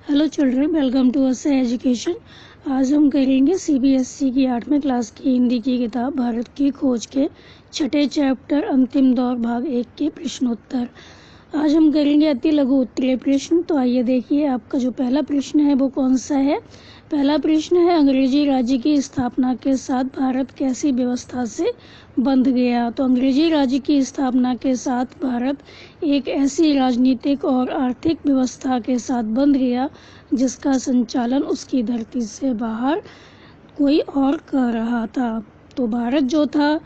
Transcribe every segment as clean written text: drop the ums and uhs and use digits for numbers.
Hello children, welcome to us education. आज हम करेंगे सीबीएसई की 8वीं क्लास की हिंदी की किताब भारत की खोज के छठे चैप्टर अंतिम दौर भाग 1 के प्रश्नोत्तर। आज हम करेंगे अति लघु उत्तरीय प्रश्न। तो आइए देखिए, आपका जो पहला प्रश्न है वो कौन सा है। पहला प्रश्न है, अंग्रेजी राज्य की स्थापना के साथ भारत कैसी व्यवस्था से बंध गया। तो अंग्रेजी राज्य की स्थापना के साथ भारत एक ऐसी राजनीतिक और आर्थिक व्यवस्था के साथ बंध गया जिसका संचालन उसकी धरती से बाहर कोई और कर रहा था। तो भारत जो था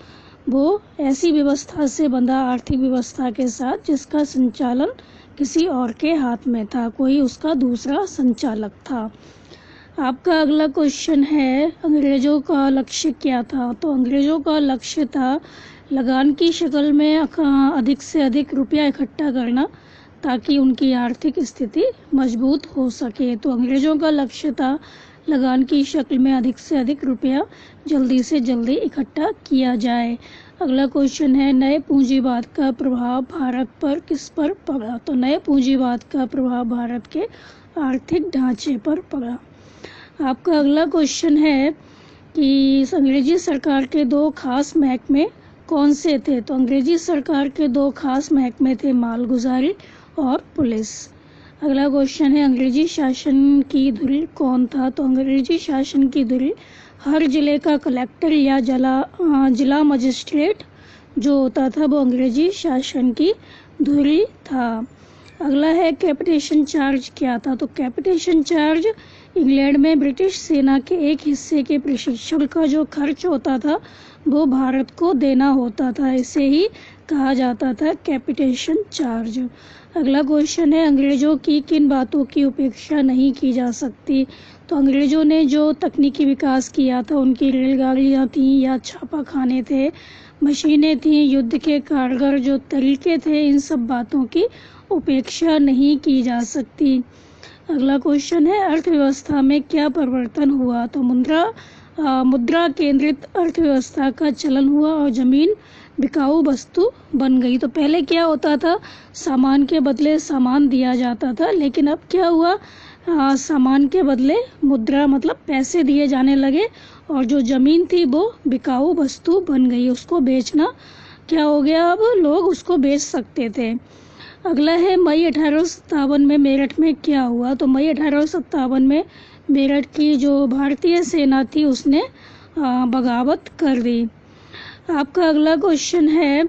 वो ऐसी व्यवस्था से बंधा, आर्थिक व्यवस्था के साथ जिसका संचालन किसी और के हाथ में था, कोई उसका दूसरा संचालक था। आपका अगला क्वेश्चन है, अंग्रेजों का लक्ष्य क्या था। तो अंग्रेजों का लक्ष्य था लगान की शक्ल में अधिक से अधिक रुपया इकट्ठा करना ताकि उनकी आर्थिक स्थिति मजबूत हो सके। तो अंग्रेजों का लक्ष्य था लगान की शक्ल में अधिक से अधिक रुपया जल्दी से जल्दी इकट्ठा किया जाए। अगला क्वेश्चन है, नए पूंजीवाद का प्रभाव भारत पर किस पर पड़ा। तो नए पूंजीवाद का प्रभाव भारत के आर्थिक ढांचे पर पड़ा। आपका अगला क्वेश्चन है कि अंग्रेजी सरकार के दो खास महकमे कौन से थे। तो अंग्रेजी सरकार के दो खास महकमे थे, मालगुजारी और पुलिस। अगला क्वेश्चन है, अंग्रेजी शासन की धुरी कौन था। तो अंग्रेजी शासन की धुरी हर जिले का कलेक्टर या जिला मजिस्ट्रेट जो होता था वो अंग्रेजी शासन की धुरी था। अगला है, कैपिटेशन चार्ज क्या था। तो कैपिटेशन चार्ज इंग्लैंड में ब्रिटिश सेना के एक हिस्से के प्रशिक्षण का जो खर्च होता था वो भारत को देना होता था, इसे ही कहा जाता था कैपिटेशन चार्ज। अगला क्वेश्चन है, अंग्रेजों की किन बातों की उपेक्षा नहीं की जा सकती। तो अंग्रेजों ने जो तकनीकी विकास किया था, उनकी रेलगाड़ियाँ थीं या छापाखाने थे, मशीनें थीं, युद्ध के कारगर जो तरीके थे, इन सब बातों की उपेक्षा नहीं की जा सकती। अगला क्वेश्चन है, अर्थव्यवस्था में क्या परिवर्तन हुआ। तो मुद्रा केंद्रित अर्थव्यवस्था का चलन हुआ और जमीन बिकाऊ वस्तु बन गई। तो पहले क्या होता था, सामान के बदले सामान दिया जाता था, लेकिन अब क्या हुआ, सामान के बदले मुद्रा मतलब पैसे दिए जाने लगे और जो जमीन थी वो बिकाऊ वस्तु बन गई, उसको बेचना क्या हो गया, अब लोग उसको बेच सकते थे। अगला है, मई 1857 में मेरठ में क्या हुआ। तो मई 1857 में मेरठ की जो भारतीय सेना थी उसने बगावत कर दी। आपका अगला क्वेश्चन है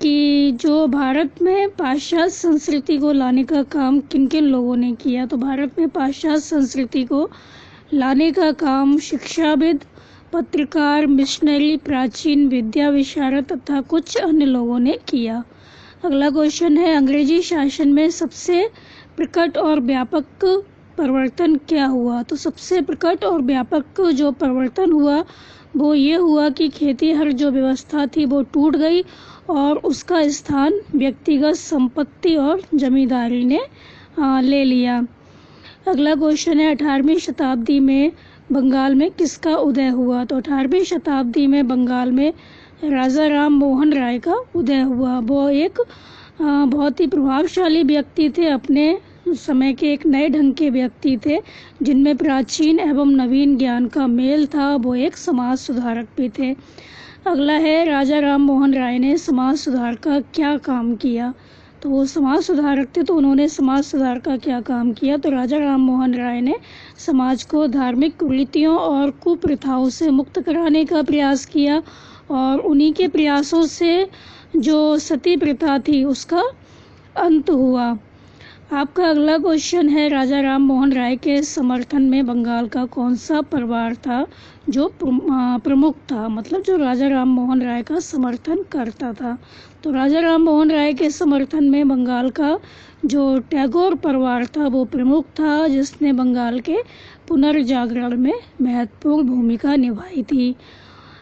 कि जो भारत में पाश्चात्य संस्कृति को लाने का काम किन किन लोगों ने किया। तो भारत में पाश्चात्य संस्कृति को लाने का काम शिक्षाविद, पत्रकार, मिशनरी, प्राचीन विद्या विशारद तथा कुछ अन्य लोगों ने किया। अगला क्वेश्चन है, अंग्रेजी शासन में सबसे प्रकट और व्यापक परिवर्तन क्या हुआ। तो सबसे प्रकट और व्यापक जो परिवर्तन हुआ वो ये हुआ कि खेती हर जो व्यवस्था थी वो टूट गई और उसका स्थान व्यक्तिगत संपत्ति और जमींदारी ने ले लिया। अगला क्वेश्चन है, 18वीं शताब्दी में बंगाल में किसका उदय हुआ। तो 18वीं शताब्दी में बंगाल में राजा राम मोहन राय का उदय हुआ। वो एक बहुत ही प्रभावशाली व्यक्ति थे, अपने समय के एक नए ढंग के व्यक्ति थे जिनमें प्राचीन एवं नवीन ज्ञान का मेल था। वो एक समाज सुधारक भी थे। अगला है, राजा राम मोहन राय ने समाज सुधार का क्या काम किया। तो वो समाज सुधारक थे, तो उन्होंने समाज सुधार का क्या काम किया। तो राजा राम मोहन राय ने समाज को धार्मिक कुरीतियों और कुप्रथाओं से मुक्त कराने का प्रयास किया और उन्हीं के प्रयासों से जो सती प्रथा थी उसका अंत हुआ। आपका अगला क्वेश्चन है, राजा राम मोहन राय के समर्थन में बंगाल का कौन सा परिवार था जो प्रमुख था, मतलब जो राजा राम मोहन राय का समर्थन करता था। तो राजा राम मोहन राय के समर्थन में बंगाल का जो टैगोर परिवार था वो प्रमुख था, जिसने बंगाल के पुनर्जागरण में महत्वपूर्ण भूमिका निभाई थी।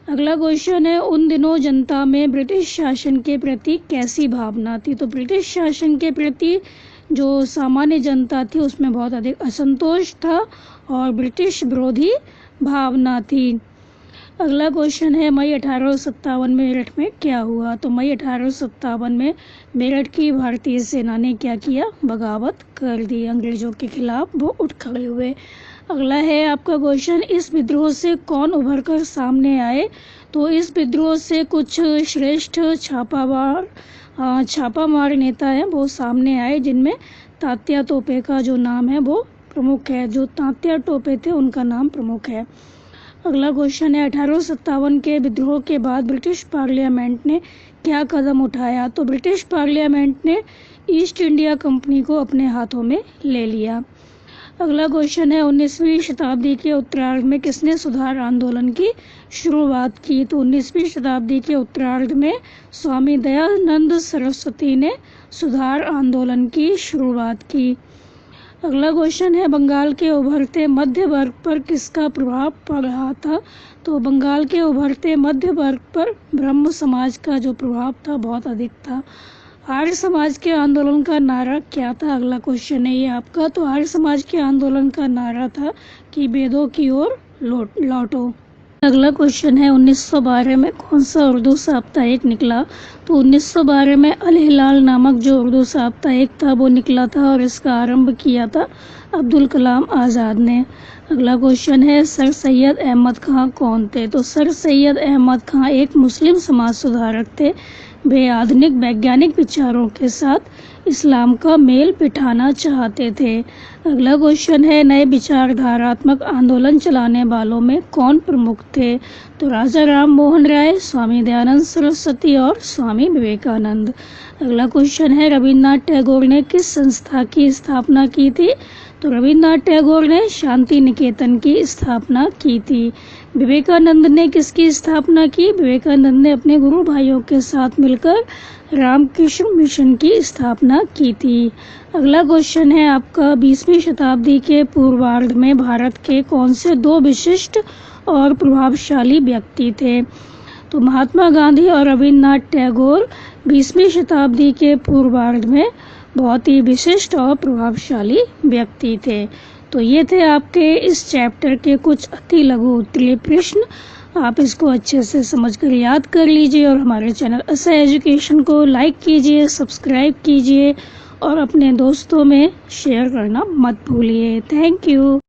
अगला क्वेश्चन है, उन दिनों जनता में ब्रिटिश शासन के प्रति कैसी भावना थी। तो ब्रिटिश शासन के प्रति जो सामान्य जनता थी उसमें बहुत अधिक असंतोष था और ब्रिटिश विरोधी भावना थी। अगला क्वेश्चन है मई 1857 में मेरठ में क्या हुआ। तो मई 1857 में मेरठ की भारतीय सेना ने क्या किया, बगावत कर दी, अंग्रेजों के खिलाफ वो उठ खड़े हुए। अगला है आपका क्वेश्चन, इस विद्रोह से कौन उभर कर सामने आए। तो इस विद्रोह से कुछ श्रेष्ठ छापामार नेता हैं वो सामने आए, जिनमें तात्या टोपे का जो नाम है वो प्रमुख है। जो तात्या टोपे थे उनका नाम प्रमुख है। अगला क्वेश्चन है 1857 के विद्रोह के बाद ब्रिटिश पार्लियामेंट ने क्या कदम उठाया। तो ब्रिटिश पार्लियामेंट ने ईस्ट इंडिया कंपनी को अपने हाथों में ले लिया। अगला क्वेश्चन है 19वीं शताब्दी के उत्तरार्ध में किसने सुधार आंदोलन की शुरुआत की। तो 19वीं शताब्दी के उत्तरार्ध में स्वामी दयानंद सरस्वती ने सुधार आंदोलन की शुरुआत की। अगला क्वेश्चन है बंगाल के उभरते मध्य वर्ग पर किसका प्रभाव पड़ रहा था। तो बंगाल के उभरते मध्य वर्ग पर ब्रह्म समाज का जो प्रभाव था बहुत अधिक था। आर्य समाज के आंदोलन का नारा क्या था। अगला क्वेश्चन है ये आपका। तो आर्य समाज के आंदोलन का नारा था कि वेदों की ओर लौटो। अगला क्वेश्चन है 1912 में कौन सा उर्दू साप्ताहिक निकला। तो 1912 में अल हिलाल नामक जो उर्दू साप्ताहिक था वो निकला था और इसका आरंभ किया था अब्दुल कलाम आज़ाद ने। अगला क्वेश्चन है सर सैयद अहमद खां कौन थे। तो सर सैयद अहमद खां एक मुस्लिम समाज सुधारक थे। वे आधुनिक वैज्ञानिक विचारों के साथ इस्लाम का मेल बिठाना चाहते थे। अगला क्वेश्चन है नए विचारधारात्मक आंदोलन चलाने वालों में कौन प्रमुख थे। तो राजा राम मोहन राय, स्वामी दयानंद सरस्वती और स्वामी विवेकानंद। अगला क्वेश्चन है रविन्द्रनाथ टैगोर ने किस संस्था की स्थापना की थी। तो रविन्द्रनाथ टैगोर ने शांति निकेतन की स्थापना की थी। विवेकानंद ने किसकी स्थापना की। विवेकानंद ने अपने गुरु भाइयों के साथ मिलकर रामकृष्ण मिशन की स्थापना की थी। अगला क्वेश्चन है आपका 20वीं शताब्दी के पूर्वार्ध में भारत के कौन से दो विशिष्ट और प्रभावशाली व्यक्ति थे। तो महात्मा गांधी और रविन्द्रनाथ टैगोर 20वीं शताब्दी के पूर्वार्ध में बहुत ही विशिष्ट और प्रभावशाली व्यक्ति थे। तो ये थे आपके इस चैप्टर के कुछ अति लघु उत्तरीय प्रश्न। आप इसको अच्छे से समझकर याद कर लीजिए और हमारे चैनल ऐसा एजुकेशन को लाइक कीजिए, सब्सक्राइब कीजिए और अपने दोस्तों में शेयर करना मत भूलिए। Thank you.